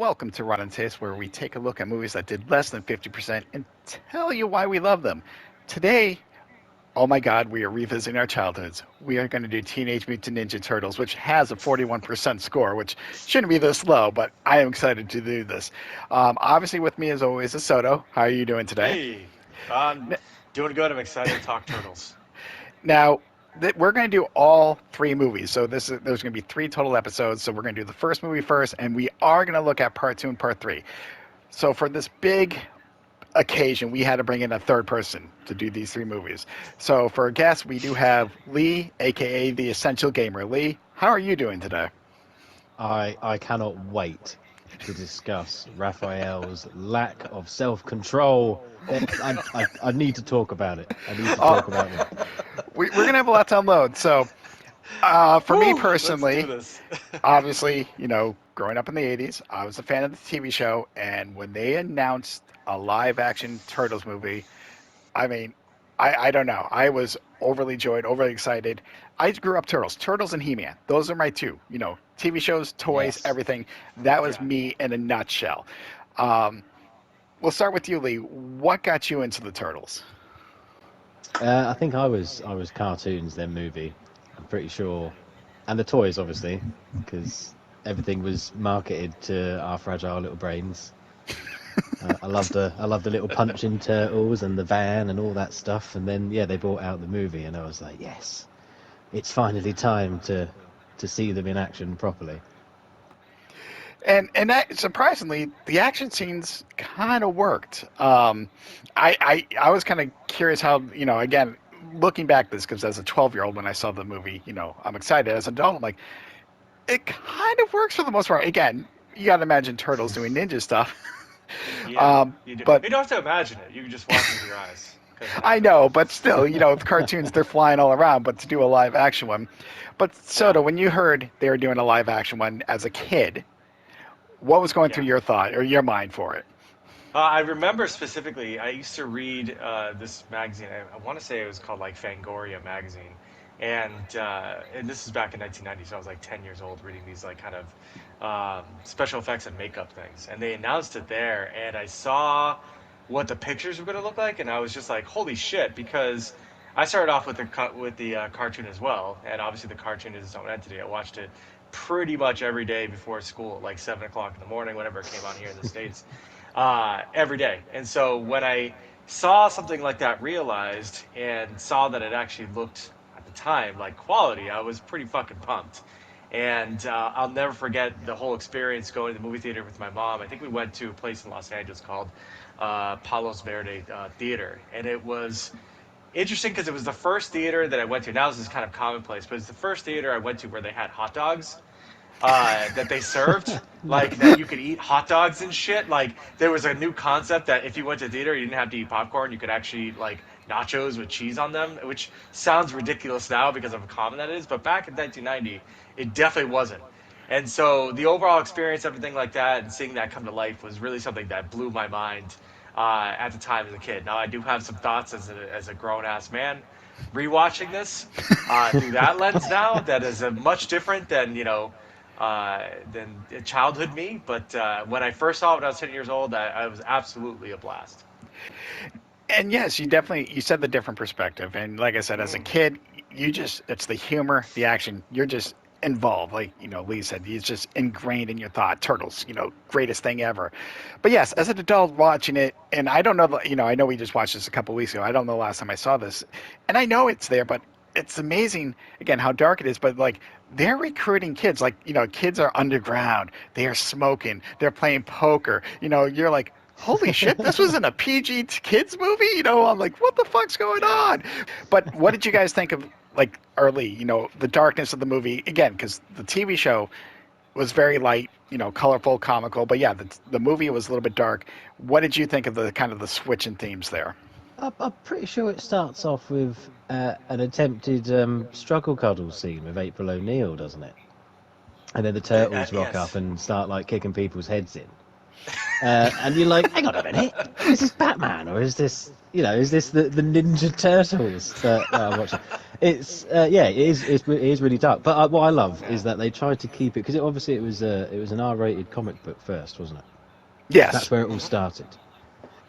welcome to Rotten Taste, where we take a look at movies that did less than 50% and tell you why we love them. Today, oh my god, we are revisiting our childhoods. We are going to do Teenage Mutant Ninja Turtles, which has a 41% score, which shouldn't be this low, but I am excited to do this. Obviously, with me as always is Soto. How are you doing today? Hey, I'm doing good. I'm excited to talk turtles. Now, we're going to do all three movies. So there's going to be three total episodes. So we're going to do the first movie first, and we are going to look at part two and part three. So for this big occasion, we had to bring in a third person to do these three movies. So for a guest, we do have Lee, aka the Essential Gamer. Lee, how are you doing today? I cannot wait to discuss Raphael's lack of self-control. I need to talk about it. I need to Uh, talk about it. we're going to have a lot to unload. So for me Woo, let's do personally, this. obviously, growing up in the 80s, I was a fan of the TV show. And when they announced a live action Turtles movie, I mean, I don't know. I was overly joyed, overly excited. I grew up Turtles and He-Man. Those are my two. TV shows, toys, Yes. everything. That was Yeah. me in a nutshell. Um, we'll start with you, Lee. What got you into the Turtles? I think I was cartoons then movie. I'm pretty sure, and the toys obviously, because everything was marketed to our fragile little brains. I love the little punching turtles and the van and all that stuff. And then yeah, they brought out the movie, and I was like, yes, it's finally time to see them in action properly. And that surprisingly, the action scenes kind of worked. I was kind of curious how again looking back this because as a 12-year-old when I saw the movie, I'm excited. As an adult, I'm like, it kind of works for the most part. Again, you got to imagine turtles doing ninja stuff. Yeah, um, you do. but You don't have to imagine it. You can just watch it with your eyes because it I happened. know, but still, the cartoons they're flying all around. But to do a live action one, but Yeah, Soto, when you heard they were doing a live action one as a kid, what was going through yeah. your thought or your mind for it? I remember specifically, I used to read this magazine. I want to say it was called like Fangoria magazine, and this is back in 1990, so I was like 10 years old reading these like kind of special effects and makeup things. And they announced it there, and I saw what the pictures were going to look like, and I was just like, holy shit, because I started off with the cartoon as well, and obviously the cartoon is its own entity. I watched it pretty much every day before school, at like 7 o'clock in the morning, whenever it came on here in the states every day. And so when I saw something like that realized and saw that it actually looked at the time like quality, I was pretty fucking pumped. And I'll never forget the whole experience going to the movie theater with my mom. I think we went to a place in Los Angeles called Palos Verde Theater, and it was interesting because it was the first theater that I went to. Now this is kind of commonplace, but it's the first theater I went to where they had hot dogs that they served, like that you could eat hot dogs and shit. Like there was a new concept that if you went to theater, you didn't have to eat popcorn. You could actually eat like nachos with cheese on them, which sounds ridiculous now because of how common that is. But back in 1990, it definitely wasn't. And so the overall experience, everything like that, and seeing that come to life was really something that blew my mind at the time as a kid. Now I do have some thoughts as a grown ass man rewatching this through that lens now that is much different than childhood me. But when I first saw it when I was 10 years old, I was absolutely a blast. And yes, you said the different perspective. And like I said, as a Mm, kid, it's the humor, the action. You're just involved. Like, Lee said, it's just ingrained in your thought. Turtles, greatest thing ever. But yes, as an adult watching it, and I don't know, I know we just watched this a couple weeks ago. I don't know the last time I saw this. And I know it's there, but it's amazing, again, how dark it is. But like, they're recruiting kids. Like, kids are underground. They are smoking. They're playing poker. You're like, holy shit, this wasn't a PG kids movie. I'm like, what the fuck's going yeah. on? But what did you guys think of like early, the darkness of the movie again? Because the TV show was very light, colorful, comical. But yeah, the movie was a little bit dark. What did you think of the kind of the switch in themes there? I'm pretty sure it starts off with an attempted struggle cuddle scene with April O'Neil, doesn't it? And then the turtles rock up Yes. and start like kicking people's heads in. and you're like, hang on a minute, is this Batman or is this the Ninja Turtles that I'm watching? It's it is really dark. But what I love is that they tried to keep it because obviously it was an R-rated comic book first, wasn't it? Yes. That's where it all started.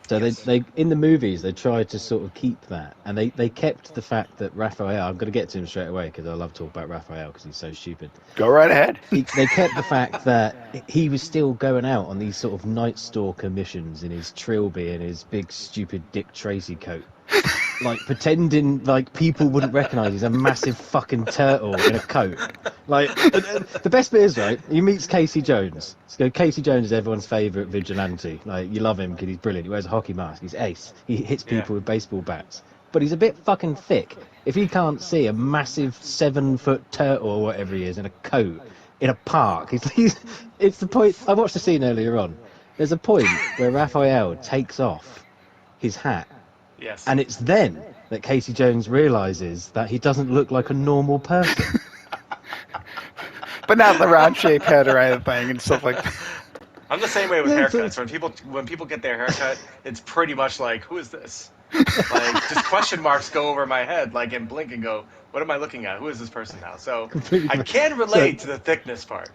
So Yes. they in the movies they tried to sort of keep that, and they kept the fact that Raphael. I'm going to get to him straight away because I love talking about Raphael because he's so stupid. Go right ahead. They kept the fact that he was still going out on these sort of Night Stalker missions in his trilby and his big stupid Dick Tracy coat, like pretending like people wouldn't recognise he's a massive fucking turtle in a coat. Like the best bit is right. He meets Casey Jones. So Casey Jones is everyone's favourite vigilante. Like you love him because he's brilliant. He wears a hockey mask. He's ace. He hits people with baseball bats. But he's a bit fucking thick. If he can't see a massive 7-foot turtle or whatever he is in a coat in a park, it's the point. I watched the scene earlier on. There's a point where Raphael takes off his hat. Yes. And it's then that Casey Jones realises that he doesn't look like a normal person. But not the round shaped head or anything and stuff like that. I'm the same way with haircuts. When people get their haircut, it's pretty much like, who is this? Like just question marks go over my head, like and blink and go, what am I looking at? Who is this person now? So Completely I can relate to the thickness part.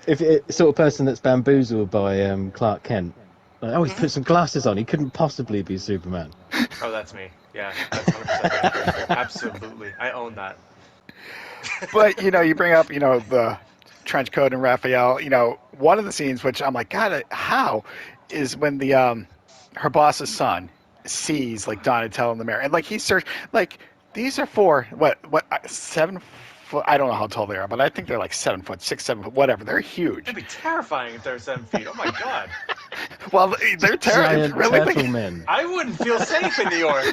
If it, sort of person that's bamboozled by Clark Kent, like, oh, he's put some glasses on. He couldn't possibly be Superman. Oh, that's me. Yeah, that's 100% me. Absolutely, I own that. But you bring up the trench coat and Raphael. One of the scenes which I'm like, God, how is when the her boss's son sees like Donatello in the mirror and like he searched like these are for what 7 foot. I don't know how tall they are, but I think they're like 7 foot, 6, 7 foot, whatever. They're huge. It'd be terrifying if they're 7 feet. Oh my god. Well, they're terrible. Giant Really, turtle men. I wouldn't feel safe in New York.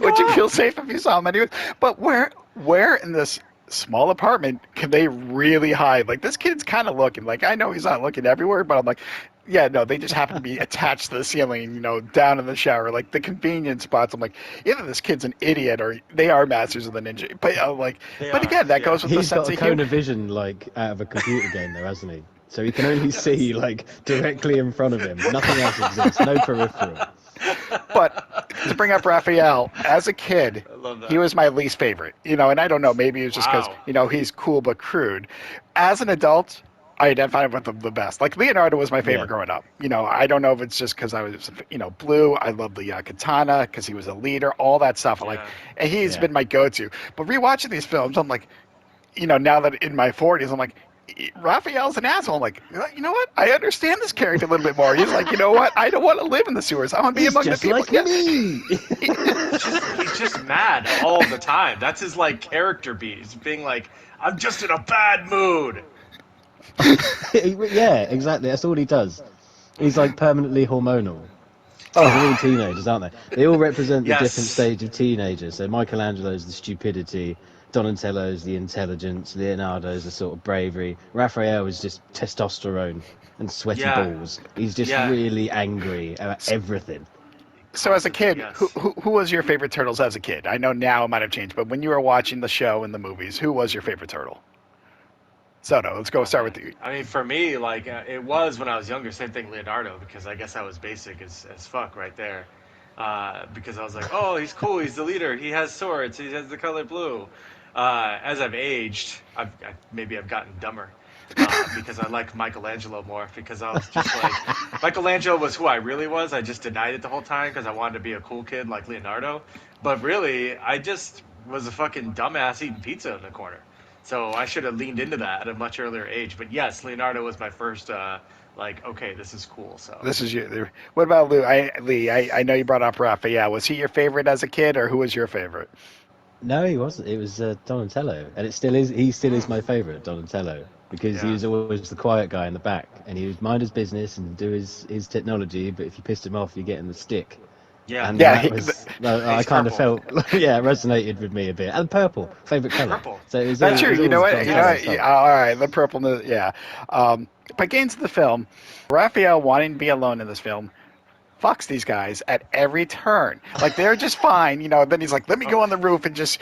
would you feel safe if you saw them anyway? But where in this small apartment can they really hide? Like this kid's kind of looking like I know he's not looking everywhere, but I'm like, yeah, no, they just happen to be attached to the ceiling, down in the shower, like the convenient spots. I'm like, either this kid's an idiot or they are masters of the ninja. But again, that goes with the He's sense got a of cone humor. of vision like out of a computer game, though, hasn't he? So he can only see like directly in front of him. Nothing else exists. No peripheral. But to bring up Raphael, as a kid, I love that. he was my least favorite. And I don't know, maybe it was just because, Wow. he's cool but crude. As an adult, I identified with him the best. Like Leonardo was my favorite growing up. I don't know if it's just because I was, blue. I love the katana because he was a leader, all that stuff. Yeah. And he's been my go-to. But rewatching these films, I'm like, now that in my 40s, I'm like, Raphael's an asshole. I'm like, you know what? I understand this character a little bit more. He's like, you know what? I don't want to live in the sewers. I want to be He's among the just people. like me. He's just mad all the time. That's his like character beat. He's being like, I'm just in a bad mood. Yeah, exactly. That's all he does. He's like permanently hormonal. Oh. They're all teenagers, aren't they? They all represent the Yes. different stage of teenagers. So Michelangelo's the stupidity, Donatello's the intelligence, Leonardo's the sort of bravery. Raphael is just testosterone and sweaty Yeah. balls. He's just Yeah. really angry about everything. So as a kid, Yes. who was your favorite Turtles as a kid? I know now it might have changed, but when you were watching the show and the movies, who was your favorite Turtle? Soto, let's go start with you. I mean, for me, like it was when I was younger. Same thing, Leonardo, because I guess I was basic as fuck right there. Because I was like, oh, he's cool. He's the leader. He has swords. He has the color blue. As I've aged, maybe I've gotten dumber. Because I like Michelangelo more. Because I was just like, Michelangelo was who I really was. I just denied it the whole time because I wanted to be a cool kid like Leonardo. But really, I just was a fucking dumbass eating pizza in the corner. So I should have leaned into that at a much earlier age. But yes, Leonardo was my first, okay, this is cool. So This is you. What about Lee? I know you brought up Raphael. Was he your favorite as a kid, or who was your favorite? No, he wasn't. It was Donatello, and it still is. He still is my favourite, Donatello, because he Yeah. was always the quiet guy in the back, and he would mind his business and do his technology. But if you pissed him off, you get in the stick. yeah, And Yeah, that was, I He's kind of purple. felt, yeah, it resonated with me a bit. And purple, favourite colour. Purple. So it was That's true. it was You know always what? Donatello Yeah, stuff. all right, the purple. Yeah. But getting to the film, Raphael wanting to be alone in this film fucks these guys at every turn. Like they're just fine, Then he's like, "Let me go on the roof and just,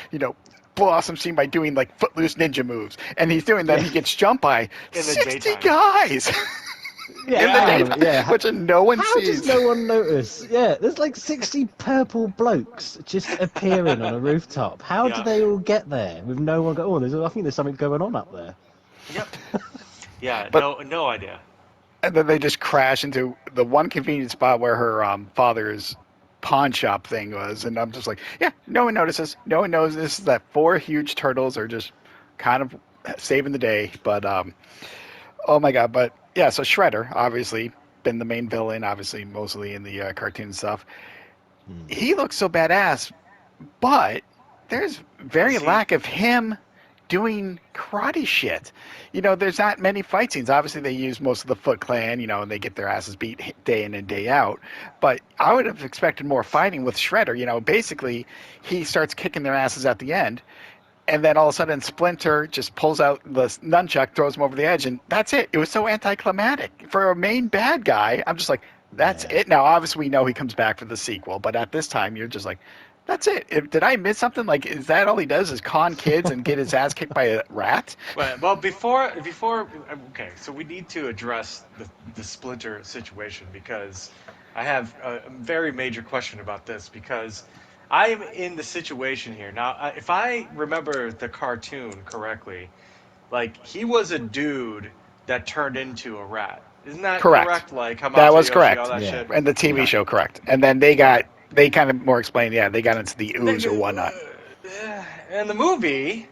blow off some steam by doing like footloose ninja moves." And he's doing that. He gets jumped by the 60 daytime. guys. Yeah, in the hang on a daytime, minute, yeah. which no one How does sees. no one notice? Yeah, there's like 60 purple blokes just appearing on a rooftop. How do Yeah. they all get there with no one going? Oh, I think there's something going on up there. Yep. Yeah. But No idea. and then they just crash into the one convenient spot where her father's pawn shop thing was, and I'm just like, yeah, no one notices. No one knows this is that four huge turtles are just kind of saving the day. But oh my god! But yeah, so Shredder obviously been the main villain, obviously mostly in the cartoon stuff. Hmm. He looks so badass, but there's very Does he? lack of him doing karate shit. There's not many fight scenes. Obviously, they use most of the Foot Clan, and they get their asses beat day in and day out. But I would have expected more fighting with Shredder. Basically, he starts kicking their asses at the end, and then all of a sudden Splinter just pulls out the nunchuck, throws him over the edge, and that's it. It was so anticlimactic. For a main bad guy, I'm just like, that's Yeah. it. Now, obviously, we know he comes back for the sequel, but at this time, you're just like, that's it. Did I miss something? Like, is that all he does is con kids and get his ass kicked by a rat? Well, before, okay, so we need to address the Splinter situation because I have a very major question about this because I'm in the situation here now. If I remember the cartoon correctly, like he was a dude that turned into a rat. Isn't that Correct. correct? Like That Hamato was Yoshi, all correct. that Yeah. shit. And the TV Okay. show, correct. And then they Yeah. got, they kind of more explained, yeah, they got into the ooze or whatnot. In the movie,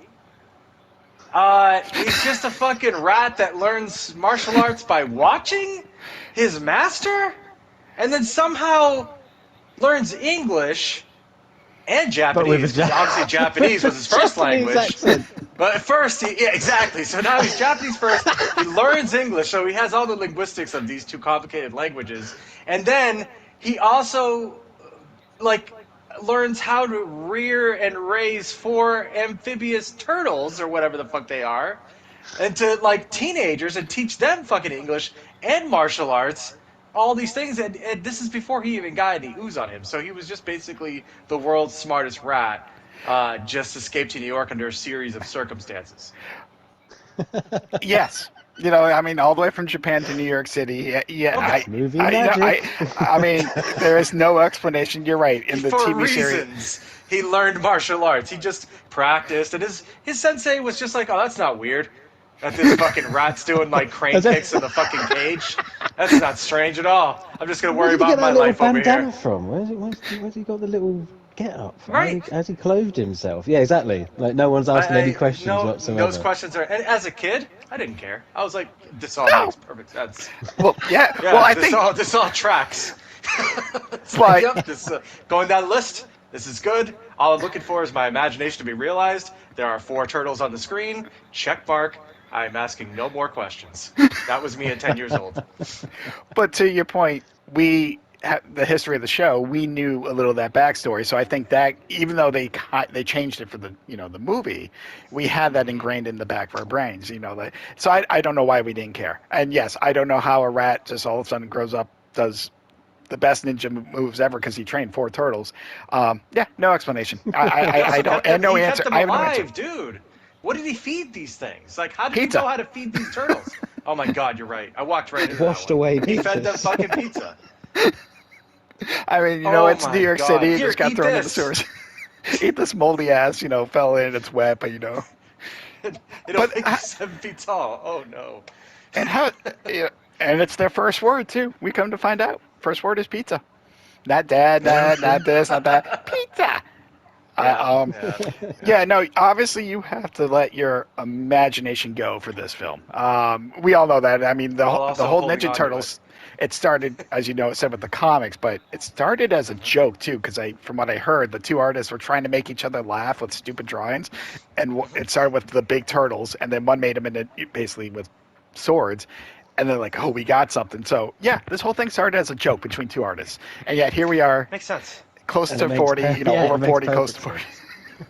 he's just a fucking rat that learns martial arts by watching his master, and then somehow learns English and But with a Japanese because obviously Japanese was his first Japanese language. accent. But at first, yeah, exactly. So now he's Japanese first. He learns English, so he has all the linguistics of these two complicated languages, and then he also like learns how to rear and raise four amphibious turtles or whatever the fuck they are, and to like teenagers and teach them fucking English and martial arts, all these things. And this is before he even got any ooze on him. So he was just basically the world's smartest rat, just escaped to New York under a series of circumstances. Yes. I mean, all the way from Japan to New York City. Yeah, yeah. Okay. Movie I, magic. I mean, there is no explanation. You're right. In the For TV series, reasons, he learned martial arts. He just practiced, and his sensei was just like, "Oh, that's not weird." That this fucking rat's doing like crane Is that- kicks in the fucking cage. That's not strange at all. I'm just gonna Where worry did he get about my that little life over bandana here. from? Where's he got the little get up from? Right. Has he clothed himself? Yeah, exactly. Like no one's asking any questions no, whatsoever. those questions are. And as a kid, I didn't care. I was like, this all no. makes perfect sense. Well, yeah. Yeah, Well, I think, this all tracks. It's like, but yep, this going down the list. This is good. All I'm looking for is my imagination to be realized. There are four turtles on the screen. Check mark. I'm asking no more questions. That was me at 10 years old. but to your point, the history of the show, we knew a little of that backstory. So I think that even though they changed it for the movie, we had that ingrained in the back of our brains. So I don't know why we didn't care. And yes, I don't know how a rat just all of a sudden grows up, does the best ninja moves ever because he trained four turtles. Yeah, no explanation. I don't, and no He answer. kept them I have no answer. alive, dude. What did he feed these things? Like, how did Pizza. he know how to feed these turtles? Oh my God, you're right. I walked right into Washed that one. away He fed them pizzas. fucking pizza. I mean, Oh it's my New York God. City. It Here, just got eat thrown in the this. sewers. Eat this moldy ass. Fell in. It's wet, but It'll But make you 7 feet tall. Oh no. and how, and it's their first word too. We come to find out, first word is pizza. Not dad, not this, not that. Pizza. Yeah, Yeah, no. Obviously, you have to let your imagination go for this film. We all know that. I mean, the While the also whole holding Ninja on to Turtles. It started, as you know, it said with the comics, but it started as a joke too. Because from what I heard, the two artists were trying to make each other laugh with stupid drawings, and it started with the big turtles, and then one made them basically with swords. And they're like, oh, we got something. So, yeah, this whole thing started as a joke between two artists. And yet, here we are, Makes sense. close And to it makes 40, yeah, it over makes 40, close to perfect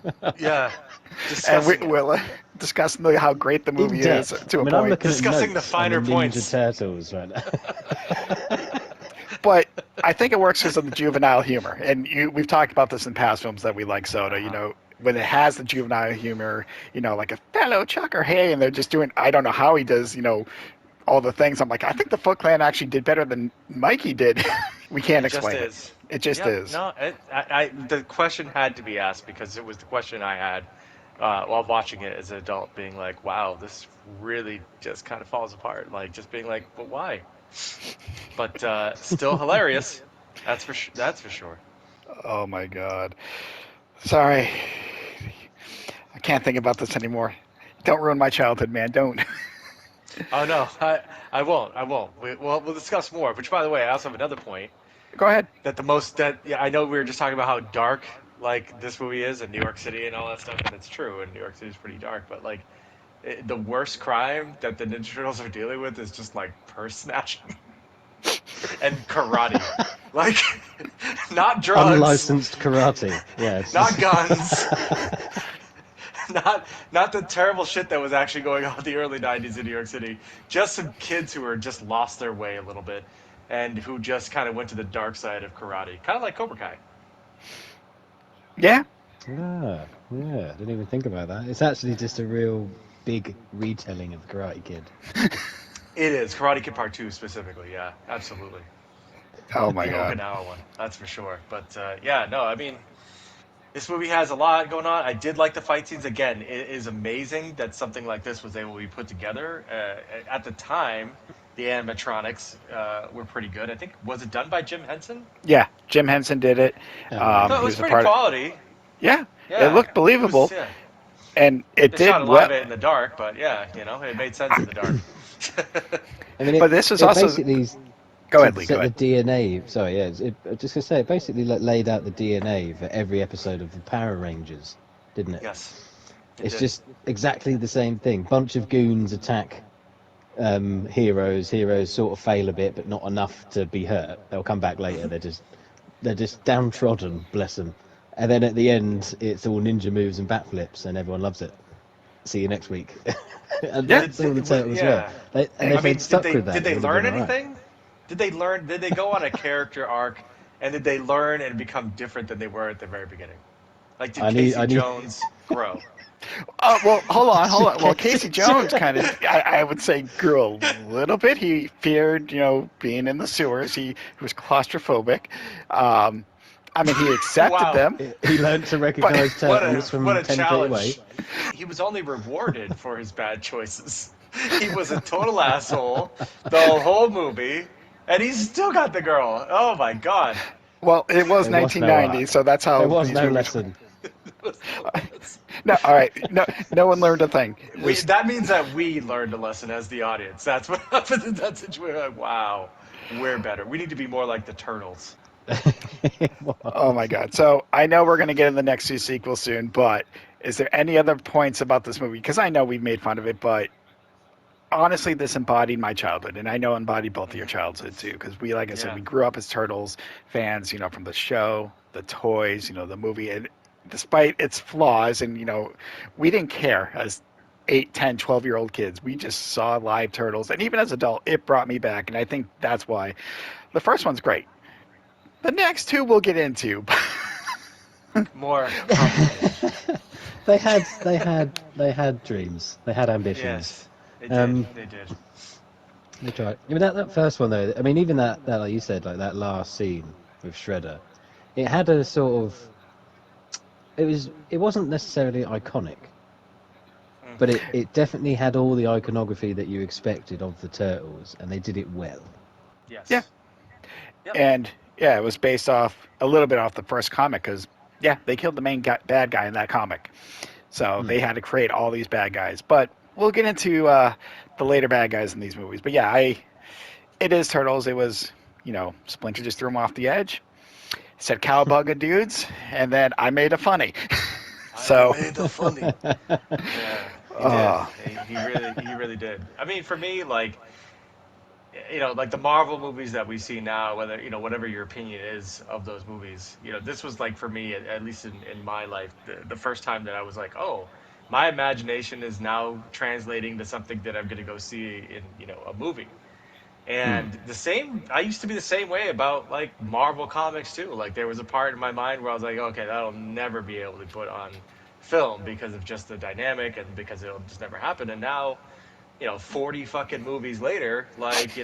40. sense. Yeah. And Discussing it. we'll discuss how great the In movie is depth. to I a mean, I'm point. looking at Discussing notes the on the finer Ninja points. Turtles right now. But I think it works because of the juvenile humor. And we've talked about this in past films that we like, Soto. When it has the juvenile humor, like a fellow Chucker, hey, and they're just doing, I don't know how he does, all the things. I'm like, I think the Foot Clan actually did better than Mikey did. We can't It just explain it. is. It just Yep. is. No, the question had to be asked because it was the question I had while watching it as an adult, being like, "Wow, this really just kind of falls apart." Like, just being like, "But why?" But still hilarious. That's for sure. Oh my god. Sorry, I can't think about this anymore. Don't ruin my childhood, man. Don't. Oh no, I won't. I won't. We'll discuss more. Which, by the way, I also have another point Go ahead. that the most that yeah, I know we were just talking about how dark like this movie is in New York City and all that stuff, and it's true. And New York City is pretty dark, but like the worst crime that the Ninja Turtles are dealing with is just like purse snatching and karate. Like, not drugs, Unlicensed karate. not Yes. guns, not the terrible shit that was actually going on in the early '90s in New York City. Just some kids who were just lost their way a little bit, and who just kind of went to the dark side of karate, kind of like Cobra Kai. Yeah. Ah, yeah. Didn't even think about that. It's actually just a real big retelling of Karate Kid. It is Karate Kid Part Two specifically. Yeah, absolutely. Oh my The god. Okinawa one, that's for sure. But yeah, no, I mean, this movie has a lot going on. I did like the fight scenes. Again, it is amazing that something like this was able to be put together. At the time, the animatronics were pretty good. I think, was it done by Jim Henson? Yeah, Jim Henson did it. So it He was was a pretty part of. quality. Yeah, it Yeah, looked it was. believable, Yeah, and it they did shot a lot of well. it in the dark, but yeah, it made sense in the dark. I mean, But this was it also. basically Go ahead, Lee. Go set the ahead. DNA. Sorry, yeah. I was just gonna say, it basically laid out the DNA for every episode of the Power Rangers, didn't it? Yes, it It's did. just exactly the same thing. Bunch of goons attack heroes. Heroes sort of fail a bit, but not enough to be hurt. They'll come back later. They're just downtrodden, bless them. And then at the end, it's all ninja moves and backflips, and everyone loves it. See you next week. And Yeah, Did, that's all did, the wa- turtles were. yeah. And I if they'd mean, stuck with did that, it they would have learn been all right. anything? Did they go on a character arc, and did they learn and become different than they were at the very beginning? Like, did I Casey need. Jones grow? well, hold on, hold on. Well, Casey Casey Jones Jones. kind of, I would say, grew a little bit. He feared, being in the sewers. He was claustrophobic. Um, I mean, he accepted Wow, them, He learned to but recognize turtles what from a 10 feet away. challenge! He was only rewarded for his bad choices. He was a total asshole the whole movie, and he's still got the girl. Oh my god! well, it was There was no 1990, arc. so that's There how was these no movies were. lesson. There was no lesson. No, all right, no, no one learned a thing. We that means that we learned a lesson as the audience. That's what happened in that situation. Like, wow, we're better. We need to be more like the turtles. It Oh my was. god! So I know we're going to get in the next two sequels soon, but is there any other points about this movie? Because I know we've made fun of it, but honestly, this embodied my childhood, and I know embodied both of your childhood too. Because we, like I said, Yeah, we grew up as Turtles fans. From the show, the toys, the movie, and despite its flaws, and we didn't care as 8, 10, 12-year-old kids. We just saw live Turtles, and even as an adult, it brought me back, and I think that's why the first one's great. The next two we'll get into. more complicated. They had dreams. They had ambitions. Yes, they did. Um, They did. they tried. I mean, that first one though. I mean, even that like you said, like that last scene with Shredder, it had a sort of. It wasn't necessarily iconic, Mm. but it definitely had all the iconography that you expected of the Turtles, and they did it well. Yeah, Yes. Yep. and yeah, it was based off a little bit off the first comic because yeah, they killed the main bad guy in that comic, so Hmm. they had to create all these bad guys. But we'll get into the later bad guys in these movies. But yeah, it is Turtles. It was Splinter just threw him off the edge, said cowabunga dudes, and then I made a funny. I So made the funny. Yeah, he did. uh, He really did. I mean, for me, like like the Marvel movies that we see now, whether whatever your opinion is of those movies, this was like for me, at least in my life, the first time that I was like, oh, my imagination is now translating to something that I'm going to go see in a movie. Hmm. And I used to be the same way about like Marvel comics too. Like there was a part in my mind where I was like, okay, that'll never be able to put on film because of just the dynamic and because it'll just never happen. And now 40 fucking movies later, like,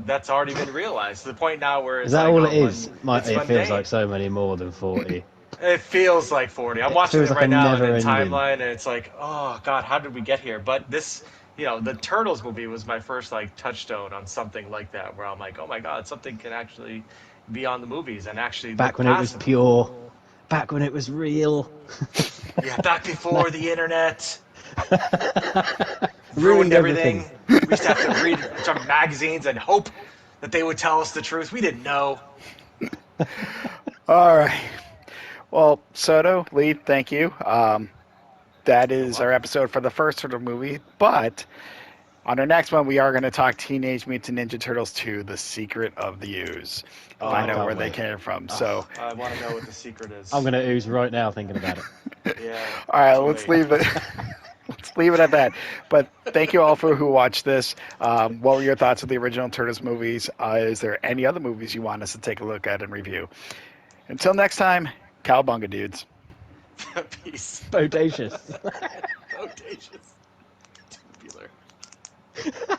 that's already been realized to the point now where Is it's that like, all it oh, is? it's It feels mundane. like so many more than 40. It feels like 40. I'm It watching feels it like a right now in a never ending. timeline, and it's like, oh God, how did we get here? But this, the Turtles movie was my first like touchstone on something like that, where I'm like, oh my God, something can actually be on the movies and actually Back look when it was past them. pure. Back when it was real. Yeah, back Now- before the internet ruined Ruined everything. everything. We used to have to read some magazines and hope that they would tell us the truth. We didn't know. All right. Well, Soto, Lee, thank you. That You're is our welcome. episode for the first sort of movie. But on our next one, we are going to talk Teenage Mutant Ninja Turtles 2, The Secret of the Ooze. Oh, I Find out can't where they wait. came from. So, Oh, I want to know what the secret I'm is. going to ooze right now thinking about it. Yeah, all right, too let's late. leave it. Let's leave it at that. But thank you all for who watched this. What were your thoughts of the original Turtles movies? Is there any other movies you want us to take a look at and review? Until next time, cowbunga dudes. Peace. Bodacious. Bodacious. Tubular.